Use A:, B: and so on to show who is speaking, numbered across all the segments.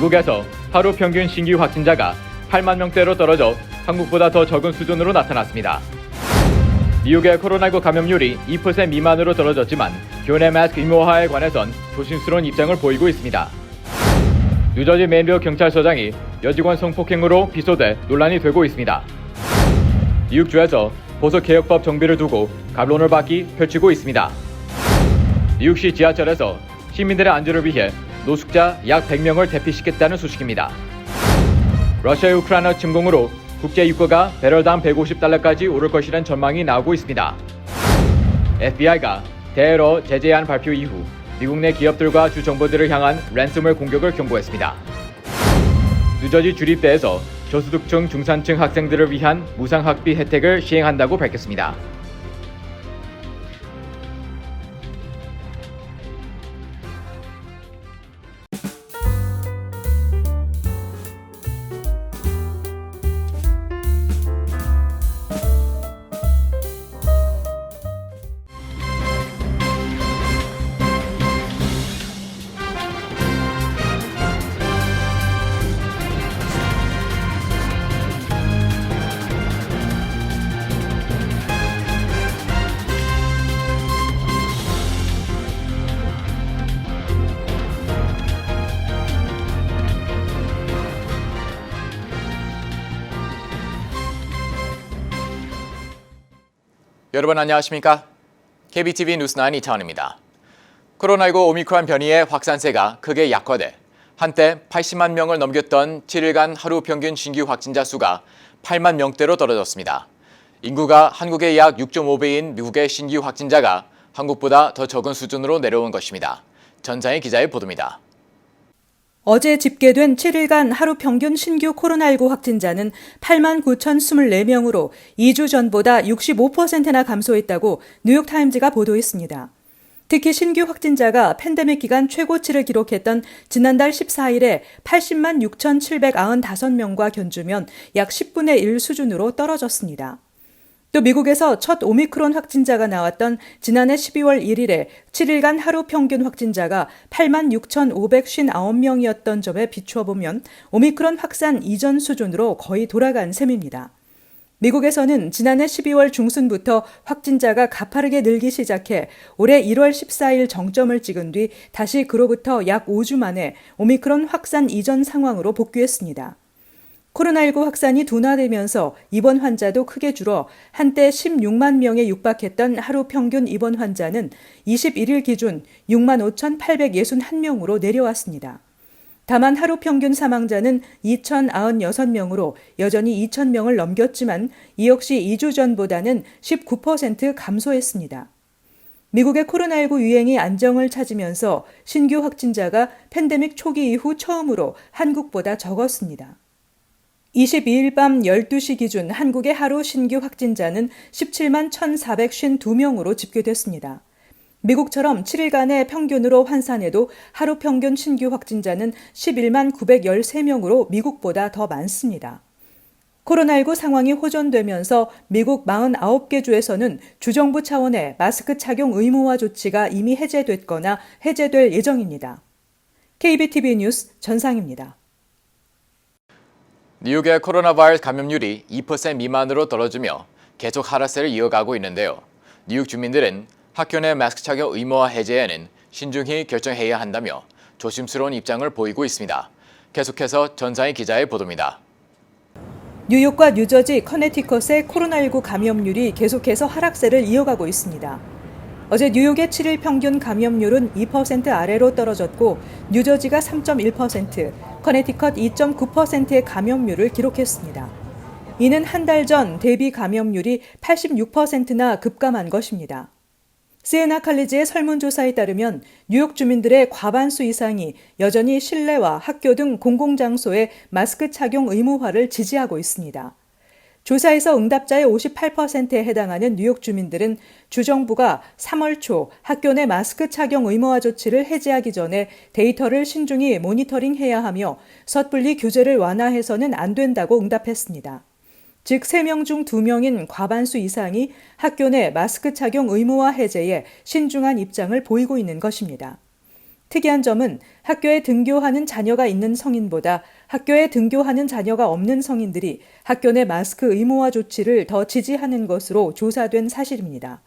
A: 미국에서 하루 평균 신규 확진자가 8만 명대로 떨어져 한국보다 더 적은 수준으로 나타났습니다. 미국의 코로나19 감염률이 2% 미만으로 떨어졌지만 교내 마스크 의무화에 관해선 조심스러운 입장을 보이고 있습니다. 뉴저지 맨빌 경찰서장이 여직원 성폭행으로 비소돼 논란이 되고 있습니다. 뉴욕주에서 보석개혁법 정비를 두고 갑론을 받기 펼치고 있습니다. 뉴욕시 지하철에서 시민들의 안전을 위해 노숙자 약 100명을 대피시켰다는 소식입니다. 러시아 우크라이나 침공으로 국제 유가가 배럴당 $150까지 오를 것이라는 전망이 나오고 있습니다. FBI가 대러 제재안 발표 이후 미국 내 기업들과 주 정부들을 향한 랜섬웨어 공격을 경고했습니다. 뉴저지 주립대에서 저소득층 중산층 학생들을 위한 무상학비 혜택을 시행한다고 밝혔습니다.
B: 여러분 안녕하십니까? KBTV 뉴스9 이창원입니다. 코로나19 오미크론 변이의 확산세가 크게 약화돼 한때 80만 명을 넘겼던 7일간 하루 평균 신규 확진자 수가 8만 명대로 떨어졌습니다. 인구가 한국의 약 6.5배인 미국의 신규 확진자가 한국보다 더 적은 수준으로 내려온 것입니다. 전장희 기자의 보도입니다.
C: 어제 집계된 7일간 하루 평균 신규 코로나19 확진자는 8만 9,024명으로 2주 전보다 65%나 감소했다고 뉴욕타임즈가 보도했습니다. 특히 신규 확진자가 팬데믹 기간 최고치를 기록했던 지난달 14일에 80만 6,795명과 견주면 약 10분의 1 수준으로 떨어졌습니다. 또 미국에서 첫 오미크론 확진자가 나왔던 지난해 12월 1일에 7일간 하루 평균 확진자가 8만 6,559명이었던 점에 비추어 보면 오미크론 확산 이전 수준으로 거의 돌아간 셈입니다. 미국에서는 지난해 12월 중순부터 확진자가 가파르게 늘기 시작해 올해 1월 14일 정점을 찍은 뒤 다시 그로부터 약 5주 만에 오미크론 확산 이전 상황으로 복귀했습니다. 코로나19 확산이 둔화되면서 입원 환자도 크게 줄어 한때 16만 명에 육박했던 하루 평균 입원 환자는 21일 기준 6만 5,861명으로 내려왔습니다. 다만 하루 평균 사망자는 2,096명으로 여전히 2,000명을 넘겼지만 이 역시 2주 전보다는 19% 감소했습니다. 미국의 코로나19 유행이 안정을 찾으면서 신규 확진자가 팬데믹 초기 이후 처음으로 한국보다 적었습니다. 22일 밤 12시 기준 한국의 하루 신규 확진자는 17만 1,452명으로 집계됐습니다. 미국처럼 7일간의 평균으로 환산해도 하루 평균 신규 확진자는 11만 913명으로 미국보다 더 많습니다. 코로나19 상황이 호전되면서 미국 49개 주에서는 주정부 차원의 마스크 착용 의무화 조치가 이미 해제됐거나 해제될 예정입니다. KBTV 뉴스 전상입니다.
B: 뉴욕의 코로나 바이러스 감염률이 2% 미만으로 떨어지며 계속 하락세를 이어가고 있는데요. 뉴욕 주민들은 학교 내 마스크 착용 의무화 해제에는 신중히 결정해야 한다며 조심스러운 입장을 보이고 있습니다. 계속해서 전상희 기자의 보도입니다.
C: 뉴욕과 뉴저지, 커네티컷의 코로나19 감염률이 계속해서 하락세를 이어가고 있습니다. 어제 뉴욕의 7일 평균 감염률은 2% 아래로 떨어졌고 뉴저지가 3.1%, 커네티컷 2.9%의 감염률을 기록했습니다. 이는 한 달 전 대비 감염률이 86%나 급감한 것입니다. 시에나 칼리지의 설문조사에 따르면 뉴욕 주민들의 과반수 이상이 여전히 실내와 학교 등 공공장소의 마스크 착용 의무화를 지지하고 있습니다. 조사에서 응답자의 58%에 해당하는 뉴욕 주민들은 주정부가 3월 초 학교 내 마스크 착용 의무화 조치를 해제하기 전에 데이터를 신중히 모니터링해야 하며 섣불리 규제를 완화해서는 안 된다고 응답했습니다. 즉 3명 중 2명인 과반수 이상이 학교 내 마스크 착용 의무화 해제에 신중한 입장을 보이고 있는 것입니다. 특이한 점은 학교에 등교하는 자녀가 있는 성인보다 학교에 등교하는 자녀가 없는 성인들이 학교 내 마스크 의무화 조치를 더 지지하는 것으로 조사된 사실입니다.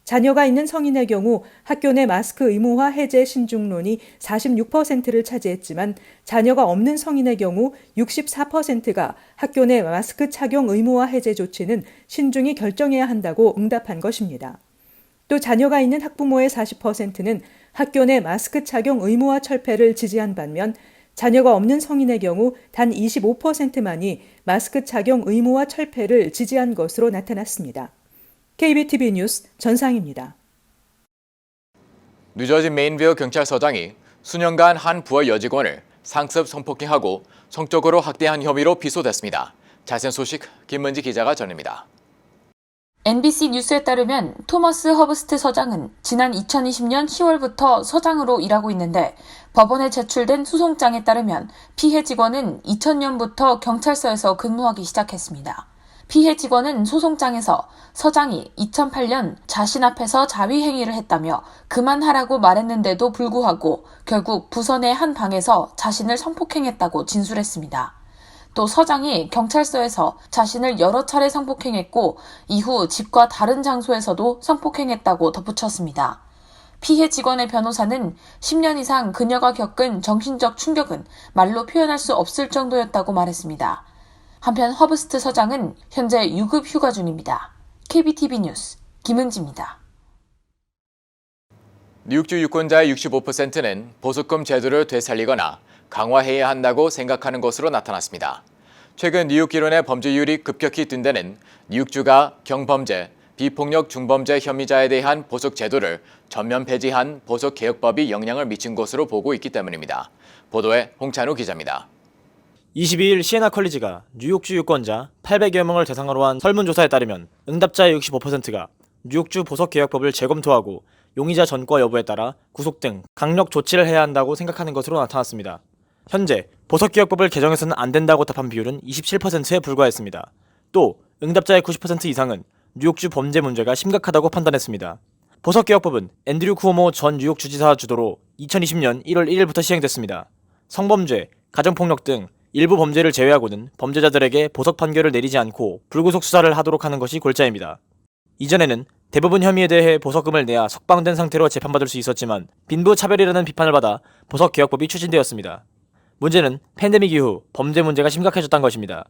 C: 자녀가 있는 성인의 경우 학교 내 마스크 의무화 해제 신중론이 46%를 차지했지만 자녀가 없는 성인의 경우 64%가 학교 내 마스크 착용 의무화 해제 조치는 신중히 결정해야 한다고 응답한 것입니다. 또 자녀가 있는 학부모의 40%는 학교 내 마스크 착용 의무화 철폐를 지지한 반면 자녀가 없는 성인의 경우 단 25%만이 마스크 착용 의무화 철폐를 지지한 것으로 나타났습니다. KBTV 뉴스 전상입니다.
B: 뉴저지 메인빌 경찰서장이 수년간 한 부하 여직원을 상습 성폭행하고 성적으로 학대한 혐의로 기소됐습니다. 자세한 소식 김문지 기자가 전합니다.
D: NBC 뉴스에 따르면 토머스 허브스트 서장은 지난 2020년 10월부터 서장으로 일하고 있는데 법원에 제출된 소송장에 따르면 피해 직원은 2000년부터 경찰서에서 근무하기 시작했습니다. 피해 직원은 소송장에서 서장이 2008년 자신 앞에서 자위행위를 했다며 그만하라고 말했는데도 불구하고 결국 부서 내 한 방에서 자신을 성폭행했다고 진술했습니다. 또 서장이 경찰서에서 자신을 여러 차례 성폭행했고 이후 집과 다른 장소에서도 성폭행했다고 덧붙였습니다. 피해 직원의 변호사는 10년 이상 그녀가 겪은 정신적 충격은 말로 표현할 수 없을 정도였다고 말했습니다. 한편 허브스트 서장은 현재 유급 휴가 중입니다. KBTV 뉴스 김은지입니다.
B: 뉴욕주 유권자의 65%는 보석금 제도를 되살리거나 강화해야 한다고 생각하는 것으로 나타났습니다. 최근 뉴욕 기론의 범죄율이 급격히 뛴 데는 뉴욕주가 경범죄, 비폭력 중범죄 혐의자에 대한 보석 제도를 전면 폐지한 보석개혁법이 영향을 미친 것으로 보고 있기 때문입니다. 보도에 홍찬우 기자입니다.
E: 22일 시에나 컬리지가 뉴욕주 유권자 800여 명을 대상으로 한 설문조사에 따르면 응답자의 65%가 뉴욕주 보석개혁법을 재검토하고 용의자 전과 여부에 따라 구속 등 강력 조치를 해야 한다고 생각하는 것으로 나타났습니다. 현재 보석개혁법을 개정해서는 안 된다고 답한 비율은 27%에 불과했습니다. 또 응답자의 90% 이상은 뉴욕주 범죄 문제가 심각하다고 판단했습니다. 보석개혁법은 앤드류 쿠오모 전 뉴욕 주지사 주도로 2020년 1월 1일부터 시행됐습니다. 성범죄, 가정폭력 등 일부 범죄를 제외하고는 범죄자들에게 보석 판결을 내리지 않고 불구속 수사를 하도록 하는 것이 골자입니다. 이전에는 대부분 혐의에 대해 보석금을 내야 석방된 상태로 재판받을 수 있었지만 빈부 차별이라는 비판을 받아 보석개혁법이 추진되었습니다. 문제는 팬데믹 이후 범죄 문제가 심각해졌다는 것입니다.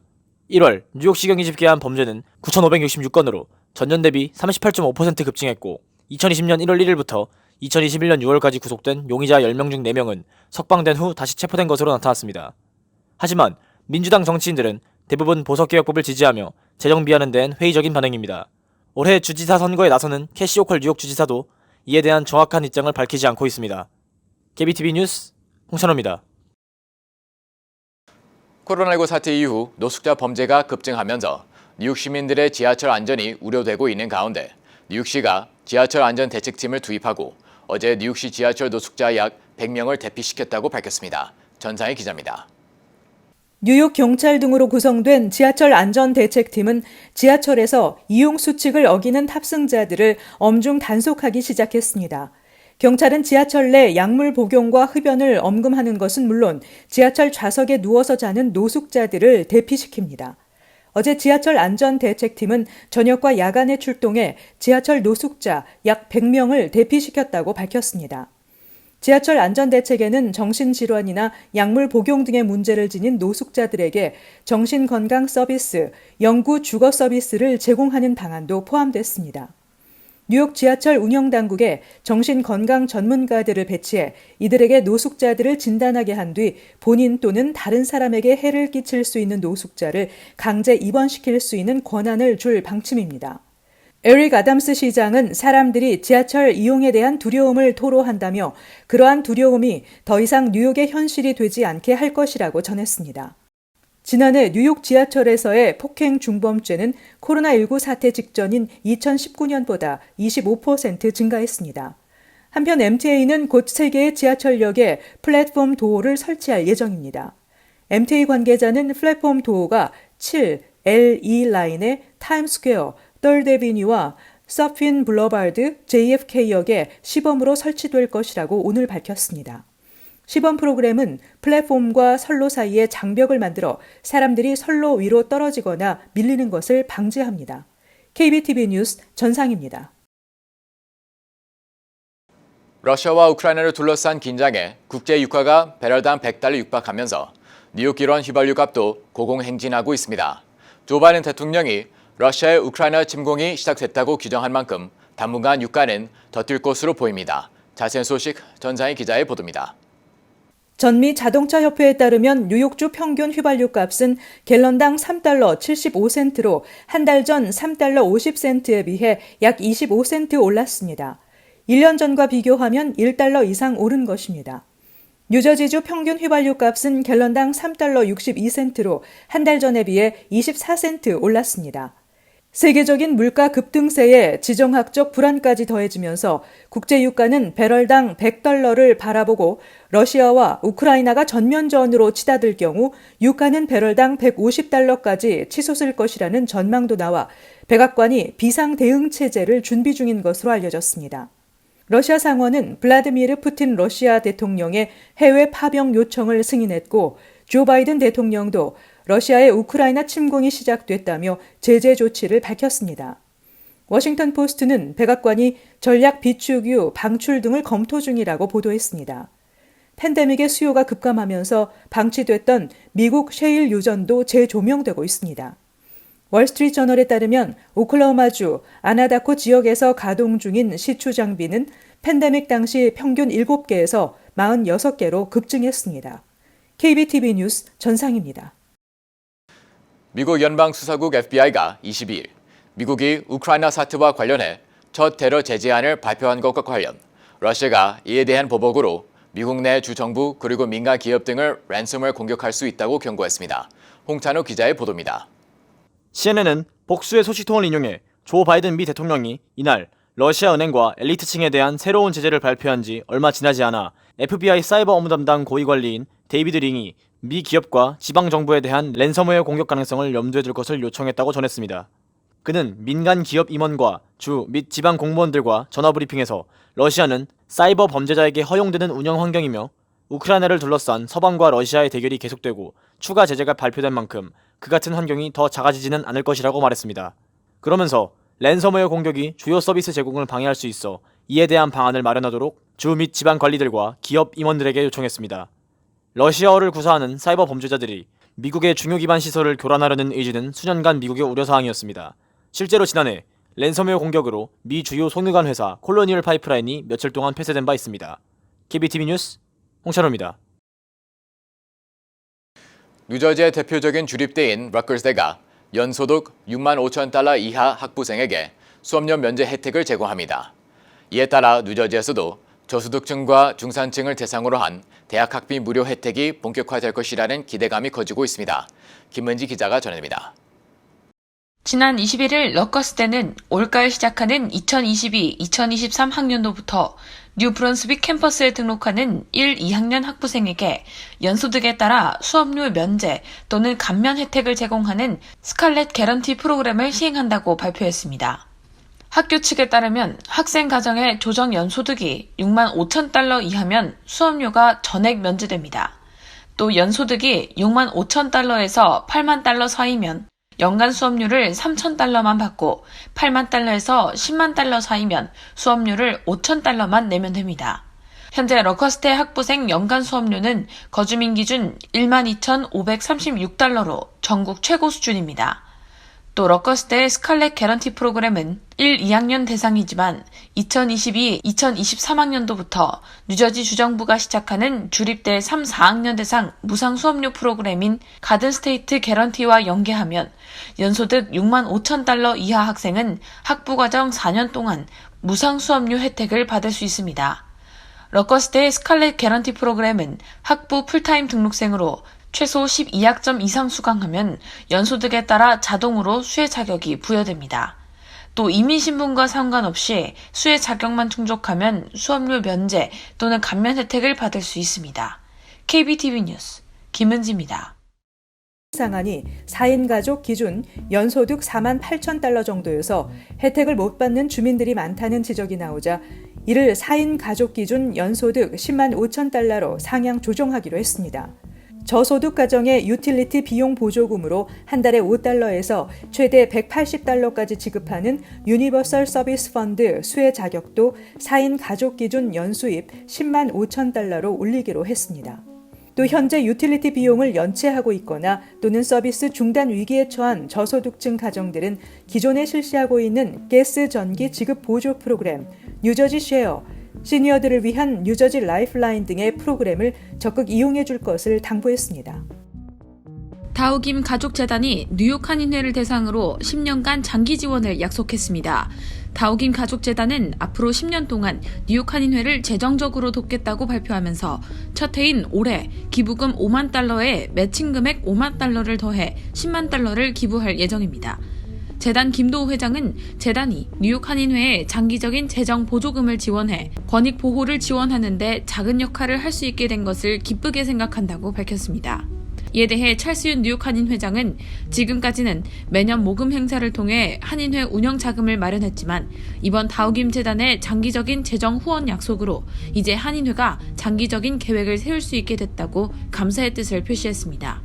E: 1월 뉴욕시경이 집계한 범죄는 9,566건으로 전년 대비 38.5% 급증했고 2020년 1월 1일부터 2021년 6월까지 구속된 용의자 10명 중 4명은 석방된 후 다시 체포된 것으로 나타났습니다. 하지만 민주당 정치인들은 대부분 보석개혁법을 지지하며 재정비하는 데엔 회의적인 반응입니다. 올해 주지사 선거에 나서는 캐시 호컬 뉴욕 주지사도 이에 대한 정확한 입장을 밝히지 않고 있습니다. KBTV 뉴스 홍찬호입니다.
B: 코로나19 사태 이후 노숙자 범죄가 급증하면서 뉴욕 시민들의 지하철 안전이 우려되고 있는 가운데 뉴욕시가 지하철 안전 대책팀을 투입하고 어제 뉴욕시 지하철 노숙자 약 100명을 대피시켰다고 밝혔습니다. 전상희 기자입니다.
C: 뉴욕 경찰 등으로 구성된 지하철 안전대책팀은 지하철에서 이용 수칙을 어기는 탑승자들을 엄중 단속하기 시작했습니다. 경찰은 지하철 내 약물 복용과 흡연을 엄금하는 것은 물론 지하철 좌석에 누워서 자는 노숙자들을 대피시킵니다. 어제 지하철 안전대책팀은 저녁과 야간에 출동해 지하철 노숙자 약 100명을 대피시켰다고 밝혔습니다. 지하철 안전대책에는 정신질환이나 약물 복용 등의 문제를 지닌 노숙자들에게 정신건강 서비스, 영구 주거 서비스를 제공하는 방안도 포함됐습니다. 뉴욕 지하철 운영당국에 정신건강 전문가들을 배치해 이들에게 노숙자들을 진단하게 한 뒤 본인 또는 다른 사람에게 해를 끼칠 수 있는 노숙자를 강제 입원시킬 수 있는 권한을 줄 방침입니다. 에릭 아담스 시장은 사람들이 지하철 이용에 대한 두려움을 토로한다며 그러한 두려움이 더 이상 뉴욕의 현실이 되지 않게 할 것이라고 전했습니다. 지난해 뉴욕 지하철에서의 폭행 중범죄는 코로나19 사태 직전인 2019년보다 25% 증가했습니다. 한편 MTA는 곧 3개의 지하철역에 플랫폼 도어를 설치할 예정입니다. MTA 관계자는 플랫폼 도어가 7, L2 라인의 타임스퀘어, 덜드 애비뉴와 서핀 블러바드 JFK역에 시범으로 설치될 것이라고 오늘 밝혔습니다. 시범 프로그램은 플랫폼과 선로 사이에 장벽을 만들어 사람들이 선로 위로 떨어지거나 밀리는 것을 방지합니다. KBTV 뉴스 전상입니다.
B: 러시아와 우크라이나를 둘러싼 긴장에 국제 유가가 배럴당 $100 육박하면서 뉴욕 기론 휘발유 값도 고공행진하고 있습니다. 조 바이든 대통령이 러시아의 우크라이나 침공이 시작됐다고 규정한 만큼 당분간 유가는 더 뛸 것으로 보입니다. 자세한 소식 전상희 기자의 보도입니다.
C: 전미 자동차 협회에 따르면 뉴욕주 평균 휘발유 값은 갤런당 $3 75센트로 한 달 전 $3 50센트에 비해 약 25센트 올랐습니다. 1년 전과 비교하면 $1 이상 오른 것입니다. 뉴저지주 평균 휘발유 값은 갤런당 $3 62센트로 한 달 전에 비해 24센트 올랐습니다. 세계적인 물가 급등세에 지정학적 불안까지 더해지면서 국제 유가는 배럴당 $100를 바라보고 러시아와 우크라이나가 전면전으로 치닫을 경우 유가는 배럴당 $150까지 치솟을 것이라는 전망도 나와 백악관이 비상 대응 체제를 준비 중인 것으로 알려졌습니다. 러시아 상원은 블라디미르 푸틴 러시아 대통령의 해외 파병 요청을 승인했고 조 바이든 대통령도 러시아의 우크라이나 침공이 시작됐다며 제재 조치를 밝혔습니다. 워싱턴 포스트는 백악관이 전략 비축유, 방출 등을 검토 중이라고 보도했습니다. 팬데믹의 수요가 급감하면서 방치됐던 미국 셰일 유전도 재조명되고 있습니다. 월스트리트 저널에 따르면 오클라호마주 아나다코 지역에서 가동 중인 시추 장비는 팬데믹 당시 평균 7개에서 46개로 급증했습니다. KBTV 뉴스 전상입니다.
B: 미국 연방수사국 FBI가 22일 미국이 우크라이나 사태와 관련해 첫 테러 제재안을 발표한 것과 관련 러시아가 이에 대한 보복으로 미국 내 주정부 그리고 민간 기업 등을 랜섬웨어 공격할 수 있다고 경고했습니다. 홍찬호 기자의 보도입니다.
E: CNN은 복수의 소식통을 인용해 조 바이든 미 대통령이 이날 러시아 은행과 엘리트층에 대한 새로운 제재를 발표한 지 얼마 지나지 않아 FBI 사이버 업무 담당 고위 관리인 데이비드 링이 미 기업과 지방 정부에 대한 랜섬웨어 공격 가능성을 염두에 둘 것을 요청했다고 전했습니다. 그는 민간 기업 임원과 주 및 지방 공무원들과 전화 브리핑에서 러시아는 사이버 범죄자에게 허용되는 운영 환경이며 우크라이나를 둘러싼 서방과 러시아의 대결이 계속되고 추가 제재가 발표된 만큼 그 같은 환경이 더 작아지지는 않을 것이라고 말했습니다. 그러면서 랜섬웨어 공격이 주요 서비스 제공을 방해할 수 있어 이에 대한 방안을 마련하도록 주 및 지방 관리들과 기업 임원들에게 요청했습니다. 러시아어를 구사하는 사이버 범죄자들이 미국의 중요 기반 시설을 교란하려는 의지는 수년간 미국의 우려사항이었습니다. 실제로 지난해 랜섬웨어 공격으로 미 주요 송유관 회사 콜로니얼 파이프라인이 며칠 동안 폐쇄된 바 있습니다. KBTV 뉴스 홍찬호입니다.
B: 뉴저지의 대표적인 주립대인 러커스대가 연소득 $65,000 이하 학부생에게 수업료 면제 혜택을 제공합니다. 이에 따라 뉴저지에서도 저소득층과 중산층을 대상으로 한 대학 학비 무료 혜택이 본격화될 것이라는 기대감이 커지고 있습니다. 김은지 기자가 전해드립니다.
D: 지난 21일 러커스대는 올가을 시작하는 2022-2023 학년도부터 뉴브런스윅 캠퍼스에 등록하는 1, 2학년 학부생에게 연소득에 따라 수업료 면제 또는 감면 혜택을 제공하는 스칼렛 개런티 프로그램을 시행한다고 발표했습니다. 학교 측에 따르면 학생 가정의 조정 연소득이 $65,000 이하면 수업료가 전액 면제됩니다. 또 연소득이 $65,000에서 $80,000 사이면 연간 수업료를 $3,000만 받고 $80,000에서 $100,000 사이면 수업료를 $5,000만 내면 됩니다. 현재 러커스대 학부생 연간 수업료는 거주민 기준 $12,536로 전국 최고 수준입니다. 또 러커스대의 스칼렛 개런티 프로그램은 1, 2학년 대상이지만 2022-2023학년도부터 뉴저지 주정부가 시작하는 주립대 3, 4학년 대상 무상 수업료 프로그램인 가든 스테이트 개런티와 연계하면 연소득 $65,000 이하 학생은 학부과정 4년 동안 무상 수업료 혜택을 받을 수 있습니다. 러커스대의 스칼렛 개런티 프로그램은 학부 풀타임 등록생으로 최소 12학점 이상 수강하면 연소득에 따라 자동으로 수혜 자격이 부여됩니다. 또 이민신분과 상관없이 수혜 자격만 충족하면 수업료 면제 또는 감면 혜택을 받을 수 있습니다. KBTV 뉴스 김은지입니다.
C: 상한이 4인 가족 기준 연소득 $48,000 정도여서 혜택을 못 받는 주민들이 많다는 지적이 나오자 이를 4인 가족 기준 연소득 10만 5천 달러로 상향 조정하기로 했습니다. 저소득 가정의 유틸리티 비용 보조금으로 한 달에 $5에서 최대 $180까지 지급하는 유니버설 서비스 펀드 수혜 자격도 4인 가족 기준 연수입 10만 5천 달러로 올리기로 했습니다. 또 현재 유틸리티 비용을 연체하고 있거나 또는 서비스 중단 위기에 처한 저소득층 가정들은 기존에 실시하고 있는 가스 전기 지급 보조 프로그램, 뉴저지 쉐어, 시니어들을 위한 뉴저지 라이프라인 등의 프로그램을 적극 이용해 줄 것을 당부했습니다.
D: 다우김 가족재단이 뉴욕 한인회를 대상으로 10년간 장기 지원을 약속했습니다. 다우김 가족재단은 앞으로 10년 동안 뉴욕 한인회를 재정적으로 돕겠다고 발표하면서 첫 해인 올해 기부금 5만 달러에 매칭 금액 5만 달러를 더해 10만 달러를 기부할 예정입니다. 재단 김도우 회장은 재단이 뉴욕 한인회에 장기적인 재정 보조금을 지원해 권익 보호를 지원하는 데 작은 역할을 할 수 있게 된 것을 기쁘게 생각한다고 밝혔습니다. 이에 대해 찰스윤 뉴욕 한인 회장은 지금까지는 매년 모금 행사를 통해 한인회 운영 자금을 마련했지만 이번 다우김 재단의 장기적인 재정 후원 약속으로 이제 한인회가 장기적인 계획을 세울 수 있게 됐다고 감사의 뜻을 표시했습니다.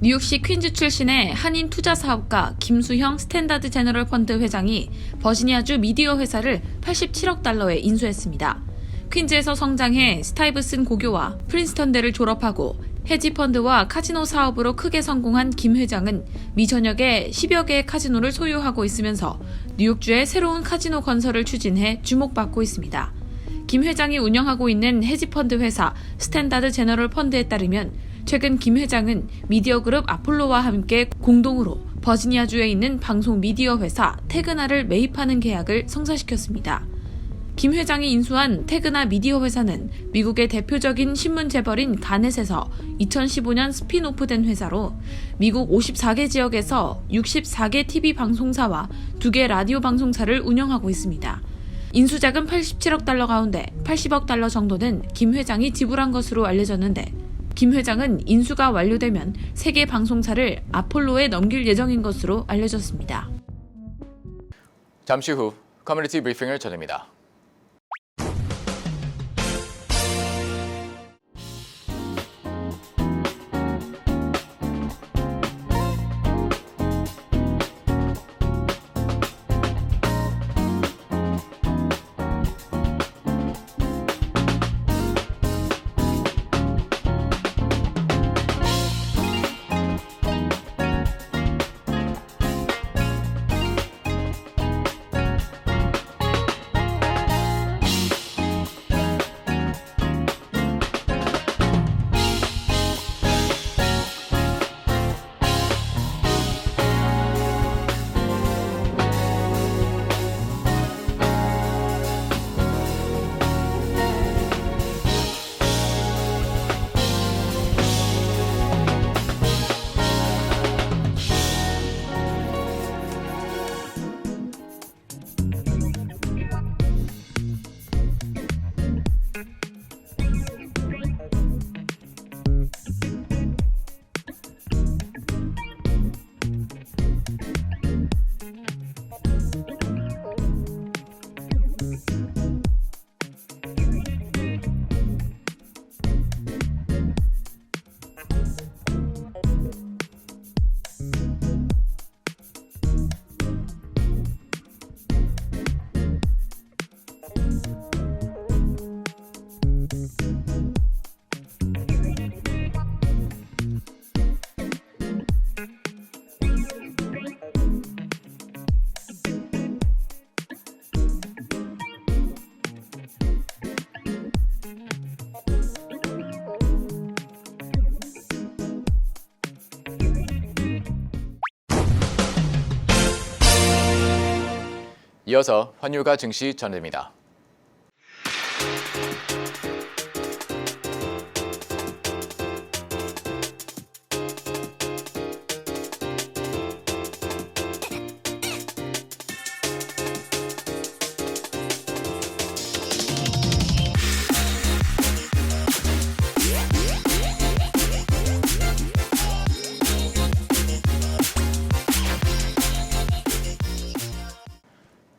D: 뉴욕시 퀸즈 출신의 한인 투자 사업가 김수형 스탠다드 제너럴 펀드 회장이 버지니아주 미디어 회사를 87억 달러에 인수했습니다. 퀸즈에서 성장해 스타이브슨 고교와 프린스턴대를 졸업하고 헤지펀드와 카지노 사업으로 크게 성공한 김 회장은 미전역에 10여 개의 카지노를 소유하고 있으면서 뉴욕주의 새로운 카지노 건설을 추진해 주목받고 있습니다. 김 회장이 운영하고 있는 헤지펀드 회사 스탠다드 제너럴 펀드에 따르면 최근 김 회장은 미디어 그룹 아폴로와 함께 공동으로 버지니아주에 있는 방송 미디어 회사 태그나를 매입하는 계약을 성사시켰습니다. 김 회장이 인수한 태그나 미디어 회사는 미국의 대표적인 신문 재벌인 가넷에서 2015년 스핀오프된 회사로 미국 54개 지역에서 64개 TV 방송사와 2개 라디오 방송사를 운영하고 있습니다. 인수자금 87억 달러 가운데 80억 달러 정도는 김 회장이 지불한 것으로 알려졌는데 김 회장은 인수가 완료되면 3개 방송사를 아폴로에 넘길 예정인 것으로 알려졌습니다.
B: 잠시 후 커뮤니티 브리핑을 전합니다. 이어서 환율과 증시 전해드립니다.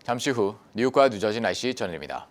B: 잠시 후 뉴욕과 뉴저지 날씨 전해드립니다.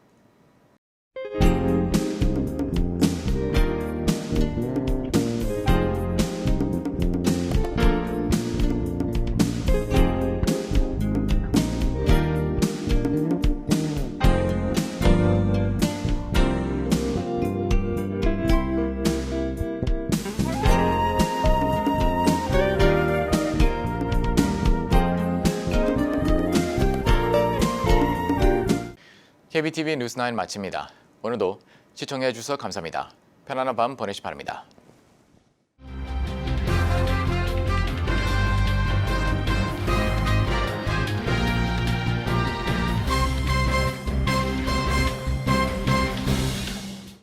B: KBTV 뉴스9 마칩니다. 오늘도 시청해 주셔서 감사합니다. 편안한 밤 보내시 바랍니다.